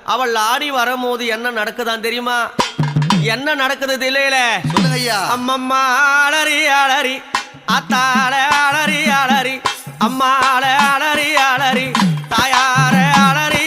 அவள் ஆடி வரும்போது என்ன நடக்குதான் தெரியுமா? என்ன நடக்குது தெரியல. சொல்லுங்க ஐயா. அம்மம்மா அலறி அலறி அத்தால அலறி அலறி அம்மால அலறி அலறி தாயார அலறி